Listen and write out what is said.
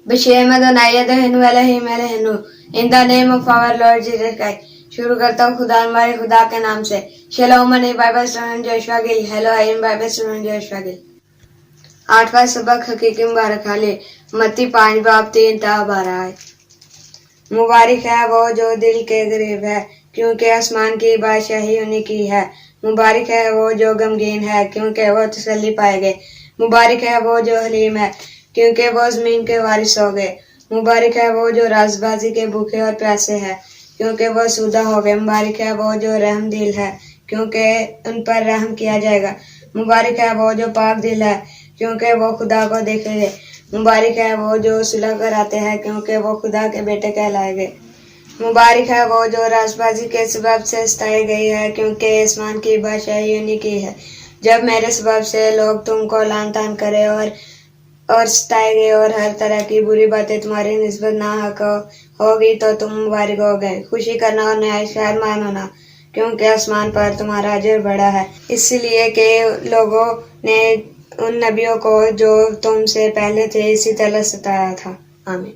In the name of our Lord Jesus Christ. शुरू करता हूँ खुदा हमारे खुदा के नाम से. Shalom and Bible student Joshua Gill. Hello, I am Bible student Joshua Gill. आठवां सबक हकीकी मुबारक हाले. मत्ती 5 बाब 3 ता 12 है. मुबारक है वो जो दिल के गरीब है, क्योंकि आसमान की बादशाही उन्हीं की है. मुबारक है वो जो गमगीन है, क्योंकि वो तसल्ली पाएंगे. मुबारक है वो जो हलीम है, क्योंकि वो जमीन के वारिस होंगे. मुबारक है वो जो राजबाजी के भूखे और प्यासे है, क्योंकि वो सूदा होंगे. मुबारक है वो जो रहम दिल है, क्योंकि उन पर रहम किया जाएगा. मुबारक है वो जो पाक दिल है, क्योंकि वो खुदा को देखेंगे. मुबारक है वो जो सुलह कराते हैं, क्योंकि वो खुदा के बेटे कहलाएंगे. मुबारक है वो जो राजबाजी के सबब से सताई गई है, क्योंकि आसमान की बादशाही उन्हीं की है. जब मेरे सबब से लोग तुमको लान तान करे और सताएंगे और हर तरह की बुरी बातें तुम्हारी निस्बत नाहक होगी, तो तुम मुबारक हो गए. खुशी करना और न्याय शहर मानो ना, क्योंकि आसमान पर तुम्हारा अजर बड़ा है. इसलिए कि लोगों ने उन नबियों को जो तुमसे पहले थे इसी तरह सताया था. आमीन.